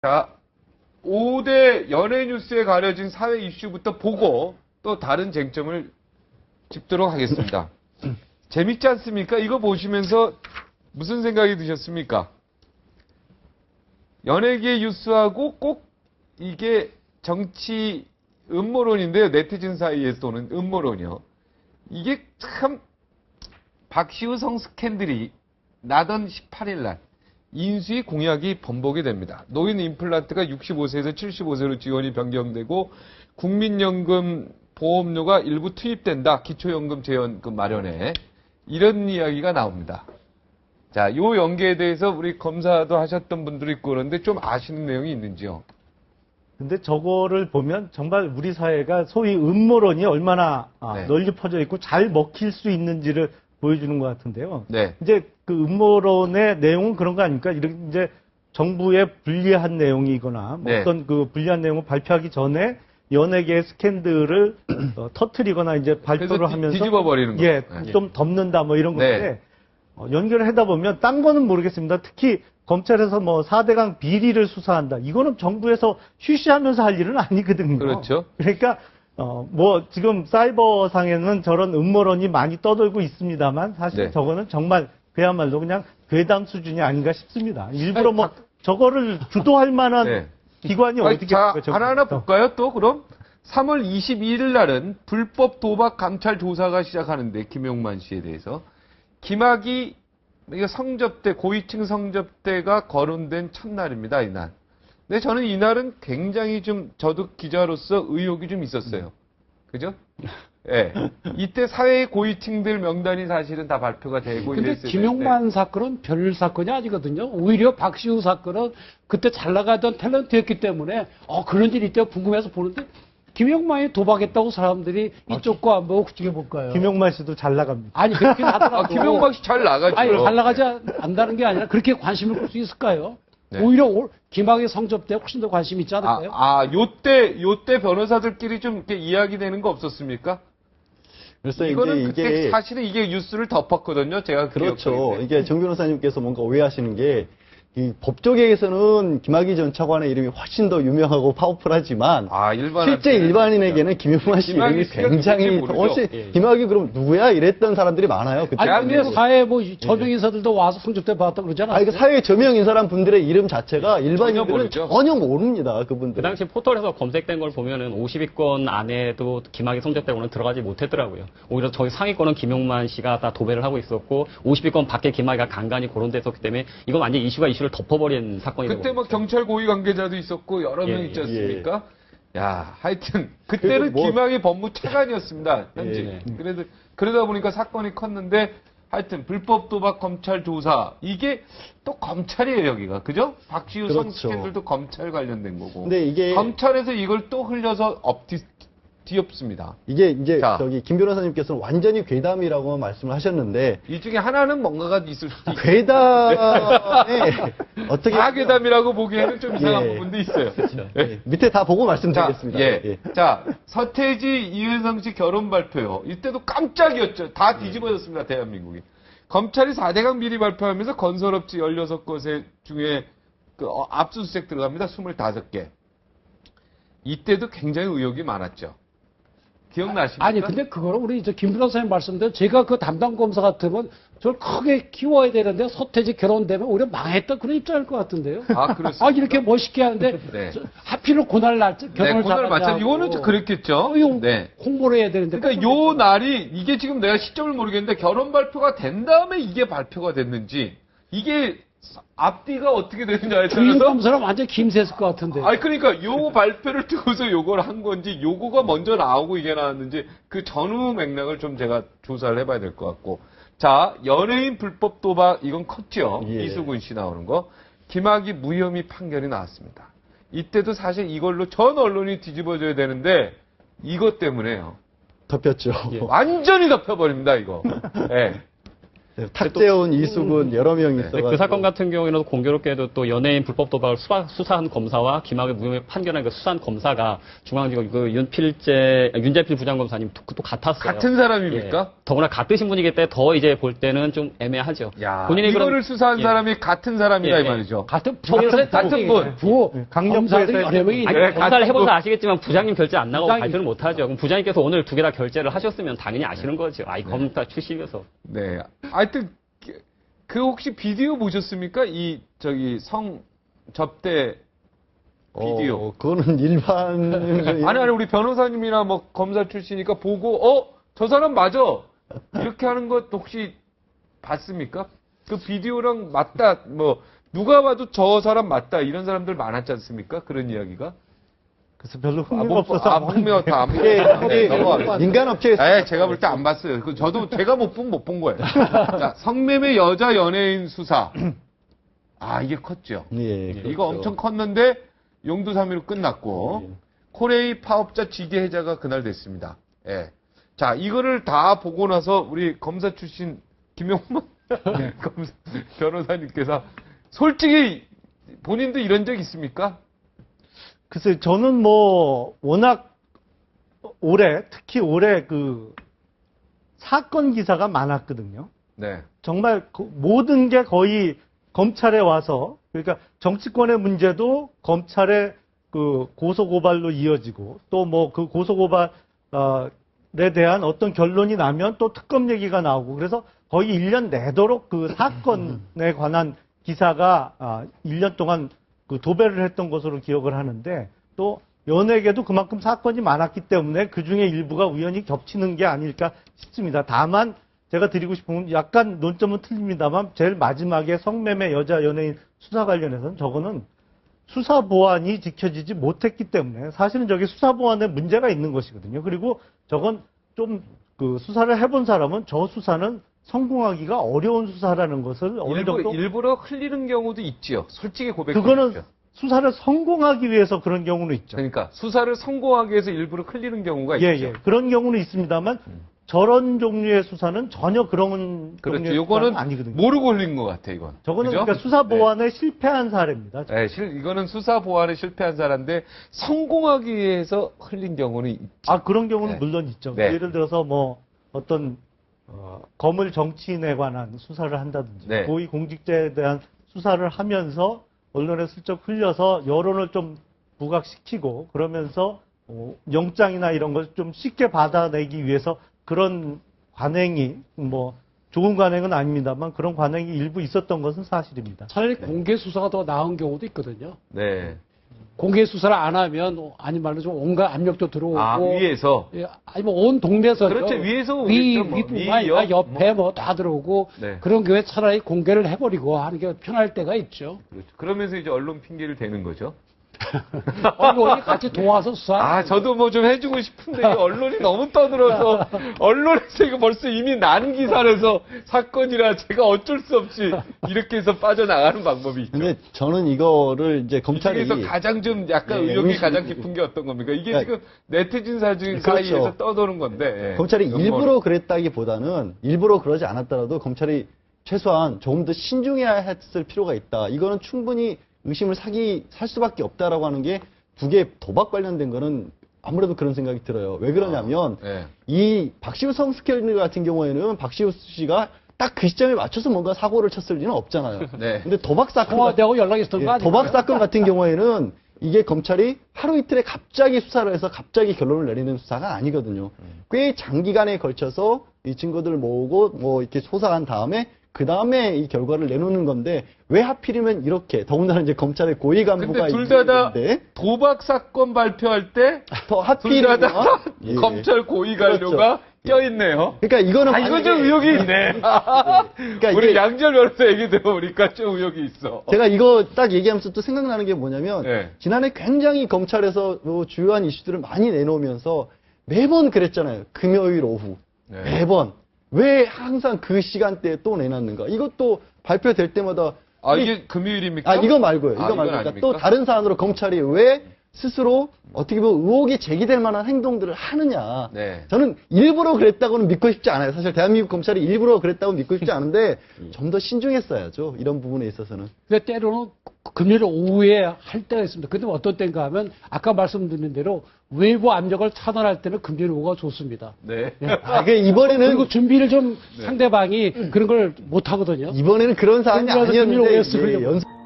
자, 5대 연예 뉴스에 가려진 사회 이슈부터 보고 또 다른 쟁점을 짚도록 하겠습니다. 재밌지 않습니까? 이거 보시면서 무슨 생각이 드셨습니까? 연예계 뉴스하고 꼭 이게 정치 음모론인데요. 네티즌 사이에 도는 음모론이요. 이게 참 박시우성 스캔들이 나던 18일 날 인수위 공약이 번복이 됩니다. 노인 임플란트가 65세에서 75세로 지원이 변경되고 국민연금 보험료가 일부 투입된다. 기초연금 재원금 마련에. 이런 이야기가 나옵니다. 자, 요 연계에 대해서 우리 검사도 하셨던 분들이 있고 그런데 좀 아시는 내용이 있는지요? 근데 저거를 보면 정말 우리 사회가 소위 음모론이 얼마나 네. 널리 퍼져 있고 잘 먹힐 수 있는지를 보여주는 것 같은데요. 네. 이제 그 음모론의 내용은 그런 거 아닙니까? 이렇게 이제 정부의 불리한 내용이거나 뭐 네. 어떤 그 불리한 내용을 발표하기 전에 연예계 스캔들을 터트리거나 이제 발표를 그래서 하면서 뒤집어 버리는 거. 예, 네. 좀 덮는다 뭐 이런 네. 건데 연결을 하다 보면 딴 거는 모르겠습니다. 특히 검찰에서 뭐 4대강 비리를 수사한다. 이거는 정부에서 쉬쉬하면서 할 일은 아니거든요. 그렇죠. 그러니까 뭐 지금 사이버상에는 저런 음모론이 많이 떠돌고 있습니다만 사실 네. 저거는 정말 그야말로 그냥 괴담 수준이 아닌가 싶습니다. 일부러 뭐 저거를 주도할 만한 네. 기관이 어디 자, 있겠어요? 하나하나 볼까요? 또 그럼 3월 22일 날은 불법 도박 감찰 조사가 시작하는데 김용만 씨에 대해서 김학의 이게 성접대 고위층 성접대가 거론된 첫날입니다. 이날. 근데 저는 이날은 굉장히 좀 저도 기자로서 의욕이 좀 있었어요. 그죠? 예. 네. 이때 사회 고위층들 명단이 사실은 다 발표가 되고 근데 이랬을 김용만 사건은 별 사건이 아니거든요. 오히려 박시우 사건은 그때 잘 나가던 탤런트였기 때문에 그런 일이 있다고 궁금해서 보는데 김용만이 도박했다고 사람들이 이쪽 거 한번 어떻게 볼까요? 김용만 씨도 잘 나갑니다. 아니 그렇게 하더라도 김용만 씨 잘 나가죠. 아니 잘 나가지 않는다는 게 아니라 그렇게 관심을 끌 수 있을까요? 네. 오히려 김학의 성접대에 훨씬 더 관심이 있지 않을까요? 요때 변호사들끼리 좀 이렇게 이야기되는 거 없었습니까? 그래서 이거는 이게 그때 사실은 이게 뉴스를 덮었거든요. 제가 그렇죠. 기억하기에. 이게 정 변호사님께서 뭔가 오해하시는 게 이 법조계에서는 김학의 전 차관의 이름이 훨씬 더 유명하고 파워풀하지만 실제 일반인에게는 김용만 씨 이름이 굉장히 훨씬 김학의 그럼 누구야 이랬던 사람들이 많아요. 그때. 아니 근데 사회 뭐 저명 인사들도 와서 성접대 받았다 그러잖아요. 아니, 그 사회 저명 인사란 분들의 이름 자체가 일반인들은 전혀 모릅니다. 그분들. 그 당시 포털에서 검색된 걸 보면은 50위권 안에도 김학의 성접대고는 들어가지 못했더라고요. 오히려 저희 상위권은 김용만 씨가 다 도배를 하고 있었고 50위권 밖에 김학의가 간간히 거론됐었기 때문에 이건 완전 이슈를 덮어버린 사건이 되고 그때 뭐 경찰 고위 관계자도 있었고 여러 명 있지 않습니까? 야, 하여튼 그때는 김학의 법무 차관이었습니다. 현재. 그러다 보니까 사건이 컸는데 하여튼 불법 도박 검찰 조사 이게 또 검찰이에요 여기가 그죠? 박시우 그렇죠. 성스캔들도 검찰 관련된 거고. 근데 이게 검찰에서 이걸 또 흘려서 뒤엎습니다. 이게 이제 자. 저기 김 변호사님께서는 완전히 괴담이라고 말씀을 하셨는데 이 중에 하나는 뭔가가 있을 수도 있고. 괴담에 어떻게 다 괴담이라고 보기에는 좀 이상한 예. 부분도 있어요. 예, 밑에 다 보고 말씀드리겠습니다. 자, 서태지, 이은성 씨 결혼 발표요. 이때도 깜짝이었죠. 다 뒤집어졌습니다, 대한민국이. 검찰이 4대강 비리 발표하면서 건설업체 16곳에 중에 압수수색 들어갑니다. 25개. 이때도 굉장히 의혹이 많았죠. 기억나십니까? 아니 근데 그거는 우리 김 변호사님 말씀대로 제가 그 담당 검사 같으면 저를 크게 키워야 되는데 서태지 결혼되면 오히려 망했다 그런 입장일 것 같은데요. 그렇습니다. 이렇게 멋있게 하는데 네. 하필은 그날 날 결혼을 그날 맞춰 이거는 좀 그랬겠죠. 네. 홍보를 해야 되는데. 그러니까 요 날이 이게 지금 내가 시점을 모르겠는데 결혼 발표가 된 다음에 이게 발표가 됐는지 이게 앞뒤가 어떻게 되느냐에 주인 따라서 검사는 완전 김새였을 것 같은데. 그러니까 요 발표를 두고서 요걸 한 건지 요거가 먼저 나오고 이게 나왔는지 그 전후 맥락을 좀 제가 조사를 해봐야 될 것 같고. 자, 연예인 불법 도박 이건 컸죠. 이수근 씨 나오는 거. 김학의 무혐의 판결이 나왔습니다. 이때도 사실 이걸로 전 언론이 뒤집어져야 되는데 이것 때문에요. 덮였죠. 완전히 덮여버립니다 이거. 네. 탁재훈, 이수근 여러 명이 있어가지고. 그 사건 같은 경우에는 공교롭게도 또 연예인 불법 도박을 수사한 검사와 김학의 무혐의 판결한 그 수사한 검사가 중앙지검 그 윤재필 부장검사님 또 같았어요. 같은 사람입니까? 더구나 같은 신분이기 때문에 더 이제 볼 때는 좀 애매하죠. 야, 본인이 이거를 수사한 예. 사람이 같은 사람이다 예, 이 예. 말이죠. 같은 같은 분. 부호 강력부에서 검사들이 여러 명이 아니, 있는데 검사를 해봐서 아시겠지만 부장님 결제 안 나가고 부장님. 발표를 못 하죠. 그럼 부장님께서 오늘 두 개 다 결제를 하셨으면 당연히 아시는 거죠. 아이 검사 출신이어서. 네. 하여튼 그 혹시 비디오 보셨습니까? 이 저기 성 접대 비디오. 그거는 일반 아니 우리 변호사님이나 뭐 검사 출신이니까 보고 저 사람 맞아 이렇게 하는 것 혹시 봤습니까? 그 비디오랑 맞다 뭐 누가 봐도 저 사람 맞다 이런 사람들 많았지 않습니까? 그런 이야기가. 그래서 별로 흥미가 없어서 흥미가 다안 보고 민간 업체에서 네, 제가 볼 때 안 봤어요. 저도 제가 못 본 거예요. 자, 성매매 여자 연예인 수사. 이게 컸죠. 예, 이거 그렇죠. 엄청 컸는데 용두사미로 끝났고 코레이 파업자 징계해자가 그날 됐습니다. 예. 자, 이거를 다 보고 나서 우리 검사 출신 김용만 검사 변호사님께서 솔직히 본인도 이런 적 있습니까? 글쎄, 저는 뭐, 워낙 특히 올해 그 사건 기사가 많았거든요. 네. 정말 모든 게 거의 검찰에 와서, 그러니까 정치권의 문제도 검찰의 그 고소고발로 이어지고, 또 뭐 그 고소고발에 대한 어떤 결론이 나면 또 특검 얘기가 나오고, 그래서 거의 1년 내도록 그 사건에 관한 기사가 1년 동안 그 도배를 했던 것으로 기억을 하는데, 또 연예계도 그만큼 사건이 많았기 때문에 그 중에 일부가 우연히 겹치는 게 아닐까 싶습니다. 다만 제가 드리고 싶은 건 약간 논점은 틀립니다만 제일 마지막에 성매매 여자 연예인 수사 관련해서는 저거는 수사 보안이 지켜지지 못했기 때문에 사실은 저게 수사 보안에 문제가 있는 것이거든요. 그리고 저건 좀 그 수사를 해본 사람은 저 수사는 성공하기가 어려운 수사라는 것을 어느 정도 일부러 흘리는 경우도 있지요. 솔직히 고백하죠. 그거는 수사를 성공하기 위해서 그런 경우는 있죠. 그러니까 수사를 성공하기 위해서 일부러 흘리는 경우가 예, 있죠. 예. 그런 경우는 있습니다만 저런 종류의 수사는 전혀 그런 그렇죠. 종류의 이거는 수사는 아니거든요. 모르고 흘린 것 같아, 이건. 저거는 그죠? 그러니까 수사 보안에 실패한 사례입니다. 네, 이거는 수사 보안에 실패한 사람인데 성공하기 위해서 흘린 경우는 있죠. 그런 경우는 네. 물론 있죠. 네. 예를 들어서 뭐 어떤 거물 정치인에 관한 수사를 한다든지 네. 고위 공직자에 대한 수사를 하면서 언론에 슬쩍 흘려서 여론을 좀 부각시키고 그러면서 영장이나 이런 걸 좀 쉽게 받아내기 위해서 그런 관행이 뭐 좋은 관행은 아닙니다만 그런 관행이 일부 있었던 것은 사실입니다. 차라리 공개 수사가 더 나은 경우도 있거든요. 네. 공개 수사를 안 하면 아니 말로 좀 온갖 압력도 들어오고 위에서. 예, 아니 뭐 온 동네에서 그렇죠. 위에서 위 오겠죠. 뭐. 위뿐만 아니라 옆에 뭐 다 들어오고 네. 그런 경우에 차라리 공개를 해버리고 하는 게 편할 때가 있죠. 그렇죠. 그러면서 이제 언론 핑계를 대는 거죠. 언론이 같이 도와서 수사. 저도 뭐 좀 해주고 싶은데 이 언론이 너무 떠들어서 언론에서 이거 벌써 이미 난 기사라서 사건이라 제가 어쩔 수 없이 이렇게 해서 빠져나가는 방법이 있죠. 근데 저는 이거를 이제 검찰이 그래서 가장 좀 약간 예, 의혹이 가장 깊은 게 어떤 겁니까? 이게 예. 지금 네티즌 사이에서 그렇죠. 떠도는 건데. 예. 검찰이 이건 일부러 그랬다기보다는 일부러 그러지 않았더라도 검찰이 최소한 조금 더 신중해야 했을 필요가 있다. 이거는 충분히 의심을 살 수밖에 없다라고 하는 게 두 개 도박 관련된 거는 아무래도 그런 생각이 들어요. 왜 그러냐면 예. 이 박시우 성스캔들 같은 경우에는 박시우 씨가 딱 그 시점에 맞춰서 뭔가 사고를 쳤을 리는 없잖아요. 네. 근데 도박 사건 청와대하고 연락했던 거 아니에요? 도박 사건 같은 경우에는 이게 검찰이 하루 이틀에 갑자기 수사를 해서 갑자기 결론을 내리는 수사가 아니거든요. 꽤 장기간에 걸쳐서 이 증거들을 모으고 뭐 이렇게 조사한 다음에 그 다음에 이 결과를 내놓는 건데 왜 하필이면 이렇게 더군다나 이제 검찰의 고위 간부가 근데 둘 다 있는데 도박 사건 발표할 때 더 둘 다 하필이면 예. 검찰 고위 관료가 껴있네요. 그러니까 이거는 이거 좀 의혹이 있네. 그러니까 우리 이게 양지열 변호사 얘기 들어보니까 좀 의혹이 있어. 제가 이거 딱 얘기하면서 또 생각나는 게 뭐냐면 네. 지난해 굉장히 검찰에서 뭐 주요한 이슈들을 많이 내놓으면서 매번 그랬잖아요. 금요일 오후 네. 매번 왜 항상 그 시간대에 또 내놨는가? 이것도 발표될 때마다 이게 금요일입니까? 이거 말고요. 이거 이건 말고 아닙니까? 또 다른 사안으로 검찰이 왜 스스로 어떻게 보면 의혹이 제기될 만한 행동들을 하느냐. 네. 저는 일부러 그랬다고는 믿고 싶지 않아요. 사실 대한민국 검찰이 일부러 그랬다고 믿고 싶지 않은데 좀 더 신중했어야죠. 이런 부분에 있어서는. 근데 때로는 금요일 오후에 할 때가 있습니다. 근데 어떤 때인가 하면 아까 말씀드린 대로 외부 압력을 차단할 때는 금요일 오후가 좋습니다. 네. 이번에는 그리고 준비를 좀 상대방이 그런 걸 못 하거든요. 이번에는 그런 사안이 금요일 아니었는데 오후에 쓰려고. 연습